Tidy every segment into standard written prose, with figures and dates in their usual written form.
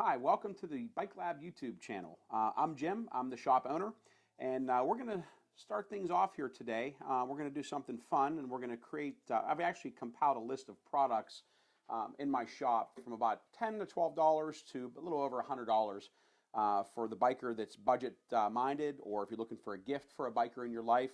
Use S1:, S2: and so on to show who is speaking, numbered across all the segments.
S1: Hi, welcome to the Bike Lab YouTube channel. I'm Jim, I'm the shop owner, and we're going to start things off here today. We're going to do something fun, and we're going to create, I've actually compiled a list of products in my shop from about $10 to $12 to a little over $100 for the biker that's budget minded, or if you're looking for a gift for a biker in your life.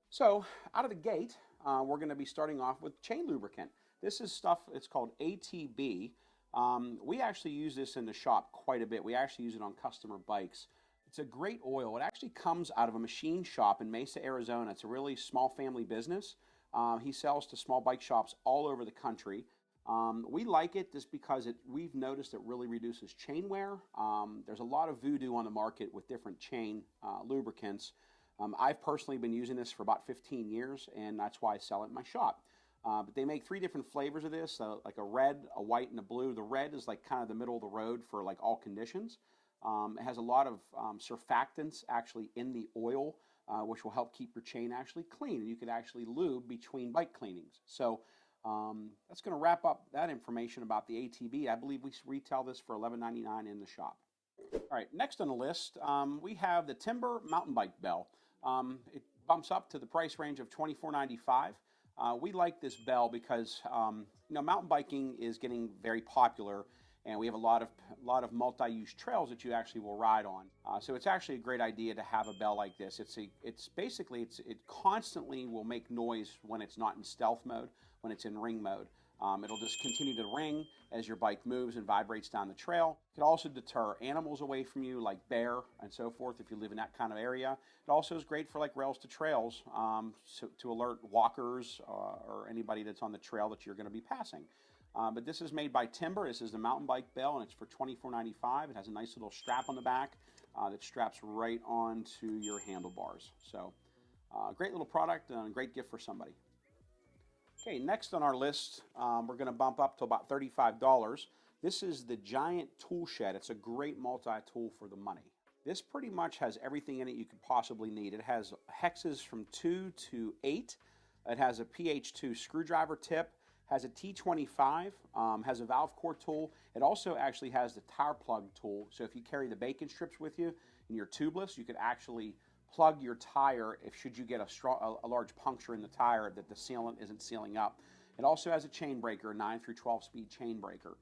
S1: So out of the gate, we're going to be starting off with chain lubricant. This is stuff, it's called ATB. We actually use this in the shop quite a bit. We actually use it on customer bikes. It's a great oil. It actually comes out of a machine shop in Mesa, Arizona. It's a really small family business. He sells to small bike shops all over the country. We like it just because we've noticed it really reduces chain wear. There's a lot of voodoo on the market with different chain lubricants. I've personally been using this for about 15 years, and that's why I sell it in my shop. But they make three different flavors of this, like a red, a white, and a blue. The red is like kind of the middle of the road for like all conditions. It has a lot of surfactants actually in the oil, which will help keep your chain actually clean. And you can actually lube between bike cleanings. So that's going to wrap up that information about the ATB. I believe we retail this for $11.99 in the shop. All right, next on the list, we have the Timber mountain bike bell. It bumps up to the price range of $24.95. We like this bell because mountain biking is getting very popular, and we have a lot of multi-use trails that you actually will ride on. So it's actually a great idea to have a bell like this. It constantly will make noise when it's not in stealth mode, when it's in ring mode. It'll just continue to ring as your bike moves and vibrates down the trail. It can also deter animals away from you, like bear and so forth, if you live in that kind of area. It also is great for like rails to trails to alert walkers or anybody that's on the trail that you're going to be passing. But this is made by Timber. This is the mountain bike bell, and it's for $24.95. It has a nice little strap on the back that straps right onto your handlebars. So great little product and a great gift for somebody. Okay, next on our list, we're going to bump up to about $35. This is the Giant Tool Shed. It's a great multi-tool for the money. This pretty much has everything in it you could possibly need. It has hexes from 2 to 8. It has a PH2 screwdriver tip, has a T25, has a valve core tool. It also actually has the tire plug tool. So if you carry the bacon strips with you and you're tubeless, you could actually plug your tire should you get a large puncture in the tire that the sealant isn't sealing up. It also has a chain breaker, 9 through 12 speed chain breaker.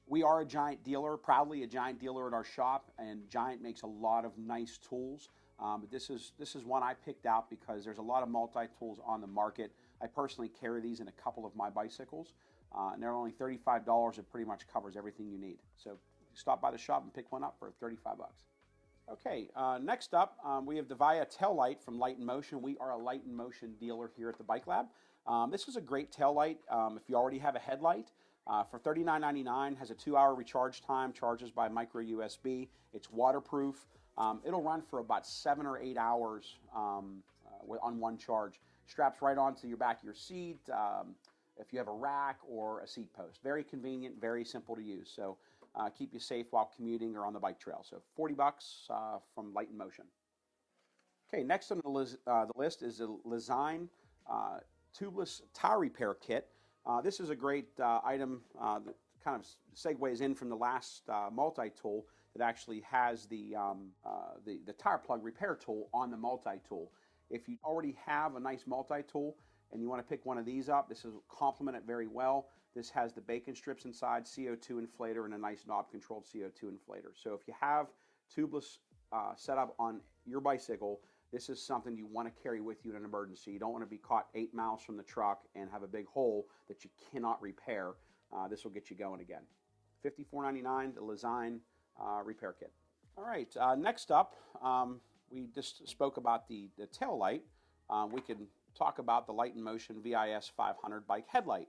S1: We are a Giant dealer, proudly a Giant dealer at our shop, and Giant makes a lot of nice tools. But this is one I picked out because there's a lot of multi-tools on the market. I personally carry these in a couple of my bicycles, and they're only $35. It pretty much covers everything you need. So stop by the shop and pick one up for 35 bucks. Okay, next up, we have the Via tail light from Light in Motion. We are a Light in Motion dealer here at the Bike Lab. This is a great tail light if you already have a headlight. For $39.99, has a 2-hour recharge time, charges by micro USB. It's waterproof. It'll run for about 7 or 8 hours on one charge. Straps right onto your back of your seat if you have a rack or a seat post. Very convenient, very simple to use. So keep you safe while commuting or on the bike trail. So 40 bucks from Light in Motion. Okay, next on the list is the Lezyne tubeless tire repair kit. This is a great item that kind of segues in from the last multi-tool that actually has the tire plug repair tool on the multi-tool. If you already have a nice multi-tool and you want to pick one of these up, this will complement it very well. This has the bacon strips inside, CO2 inflator, and a nice knob-controlled CO2 inflator. So if you have tubeless setup on your bicycle, this is something you want to carry with you in an emergency. You don't want to be caught 8 miles from the truck and have a big hole that you cannot repair. This will get you going again. $54.99, the Lezyne repair kit. All right, next up, we just spoke about the tail light. We can talk about the Light in Motion VIS 500 bike headlight.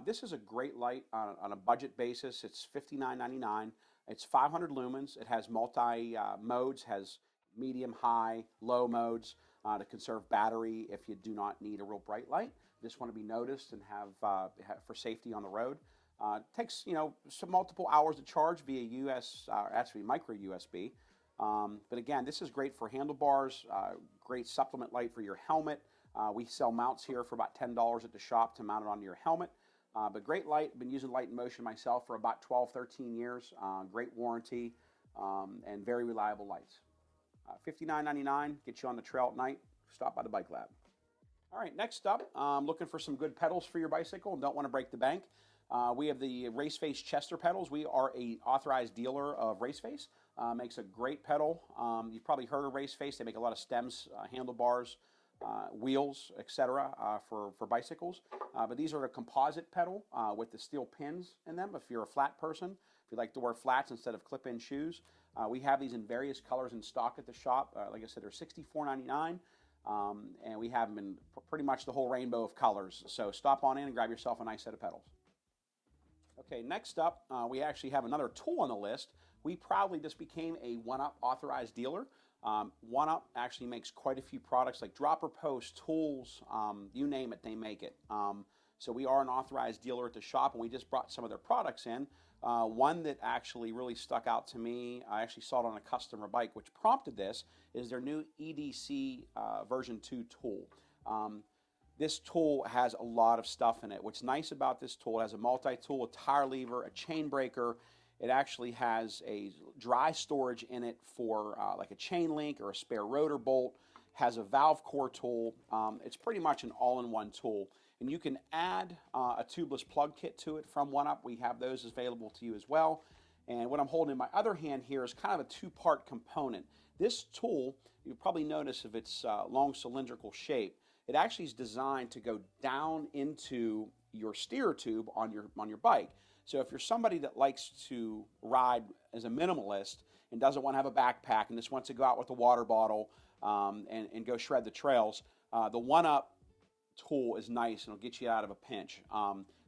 S1: This is a great light on a budget basis. It's $59.99. It's 500 lumens. It has multi modes, has medium, high, low modes to conserve battery if you do not need a real bright light. Just want to be noticed and have for safety on the road. It takes some multiple hours to charge via actually micro USB. But again, this is great for handlebars. Great supplement light for your helmet. We sell mounts here for about $10 at the shop to mount it onto your helmet. But great light. Been using Light in Motion myself for about 12, 13 years. Great warranty and very reliable lights. $59.99, get you on the trail at night. Stop by the Bike Lab. All right, next up, looking for some good pedals for your bicycle and don't want to break the bank. We have the Raceface Chester pedals. We are a authorized dealer of Raceface. Makes a great pedal. You've probably heard of Raceface. They make a lot of stems, handlebars, wheels, etc. For bicycles. But these are a composite pedal with the steel pins in them. If you're a flat person, if you like to wear flats instead of clip-in shoes, we have these in various colors in stock at the shop. Like I said, they're $64.99. And we have them in pretty much the whole rainbow of colors. So stop on in and grab yourself a nice set of pedals. Okay, next up, we actually have another tool on the list. We proudly just became a OneUp authorized dealer. OneUp actually makes quite a few products like dropper posts, tools, you name it, they make it. So we are an authorized dealer at the shop, and we just brought some of their products in. One that actually really stuck out to me, I actually saw it on a customer bike, which prompted this, is their new EDC version 2 tool. This tool has a lot of stuff in it. What's nice about this tool, it has a multi-tool, a tire lever, a chain breaker. It actually has a dry storage in it for like a chain link or a spare rotor bolt. Has a valve core tool. It's pretty much an all-in-one tool. And you can add a tubeless plug kit to it from OneUp. We have those available to you as well. And what I'm holding in my other hand here is kind of a two-part component. This tool, you'll probably notice of its long cylindrical shape, it actually is designed to go down into your steer tube on your bike. So if you're somebody that likes to ride as a minimalist and doesn't want to have a backpack and just wants to go out with a water bottle and go shred the trails, the OneUp tool is nice and it'll get you out of a pinch.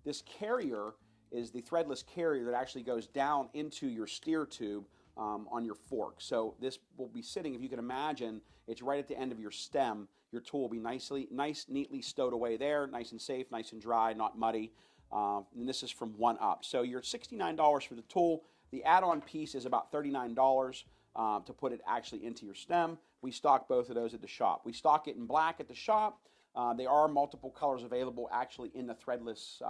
S1: This carrier is the threadless carrier that actually goes down into your steer tube on your fork. So this will be sitting, if you can imagine, it's right at the end of your stem. Your tool will be neatly stowed away there, nice and safe, nice and dry, not muddy. And this is from OneUp. So you're $69 for the tool. The add-on piece is about $39 to put it actually into your stem. We stock both of those at the shop. We stock it in black at the shop. There are multiple colors available actually in the threadless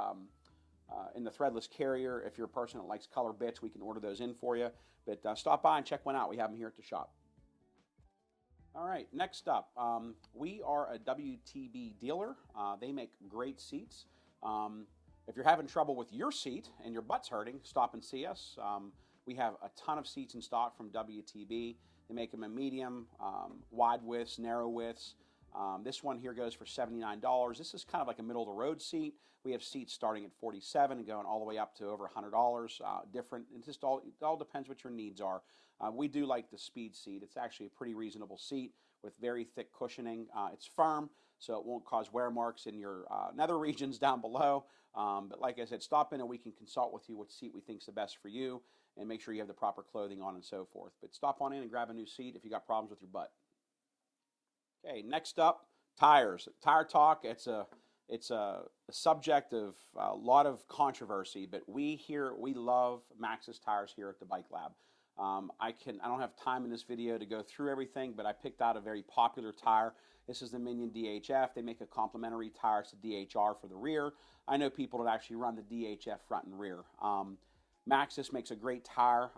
S1: carrier. If you're a person that likes color bits, we can order those in for you. But stop by and check one out. We have them here at the shop. All right, next up, we are a WTB dealer. They make great seats. If you're having trouble with your seat and your butt's hurting, stop and see us. We have a ton of seats in stock from WTB. They make them in medium, wide widths, narrow widths. This one here goes for $79. This is kind of like a middle-of-the-road seat. We have seats starting at $47 and going all the way up to over $100. Different. It all depends what your needs are. We do like the Speed seat. It's actually a pretty reasonable seat with very thick cushioning. It's firm, so it won't cause wear marks in your nether regions down below. But like I said, stop in and we can consult with you what seat we think is the best for you and make sure you have the proper clothing on and so forth. But stop on in and grab a new seat if you got problems with your butt. Okay, next up, tires. Tire talk. It's a subject of a lot of controversy, but we love Maxxis tires here at the Bike Lab. I don't have time in this video to go through everything, but I picked out a very popular tire. This is the Minion DHF. They make a complementary tire to DHR for the rear. I know people that actually run the DHF front and rear. Maxxis makes a great tire.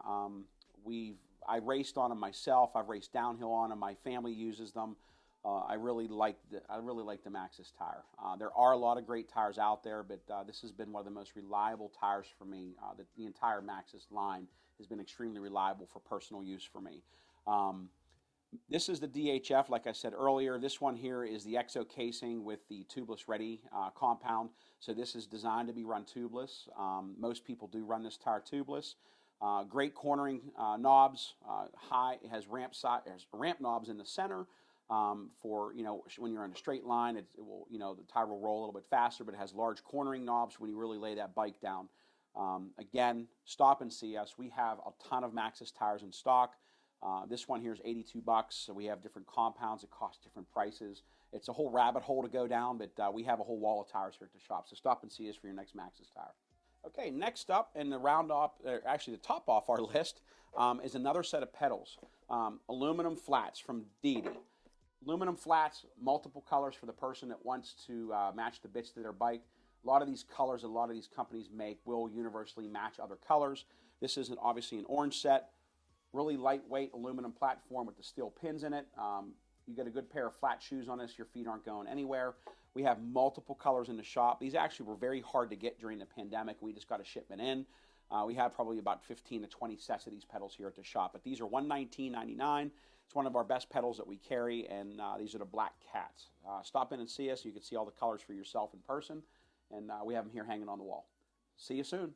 S1: I raced on them myself. I've raced downhill on them. My family uses them. I really like the Maxxis tire. There are a lot of great tires out there, but this has been one of the most reliable tires for me. The entire Maxxis line has been extremely reliable for personal use for me. This is the DHF, like I said earlier. This one here is the EXO casing with the tubeless ready compound. So this is designed to be run tubeless. Most people do run this tire tubeless. Great cornering knobs. It has ramp knobs in the center. For when you're on a straight line, the tire will roll a little bit faster, but it has large cornering knobs when you really lay that bike down. Again, stop and see us. We have a ton of Maxxis tires in stock. This one here is $82, so we have different compounds that cost different prices. It's a whole rabbit hole to go down, but we have a whole wall of tires here at the shop, so stop and see us for your next Maxxis tire. Okay, next up, and the top off our list, is another set of pedals. Aluminum flats from Deity. Aluminum flats, multiple colors for the person that wants to match the bits to their bike. A lot of these colors a lot of these companies make will universally match other colors. This isn't obviously an orange set. Really lightweight aluminum platform with the steel pins in it. You get a good pair of flat shoes on this. Your feet aren't going anywhere. We have multiple colors in the shop. These actually were very hard to get during the pandemic. We just got a shipment in. We have probably about 15 to 20 sets of these pedals here at the shop, but these are $119.99. It's one of our best pedals that we carry, and these are the Black Cats. Stop in and see us. You can see all the colors for yourself in person, and we have them here hanging on the wall. See you soon.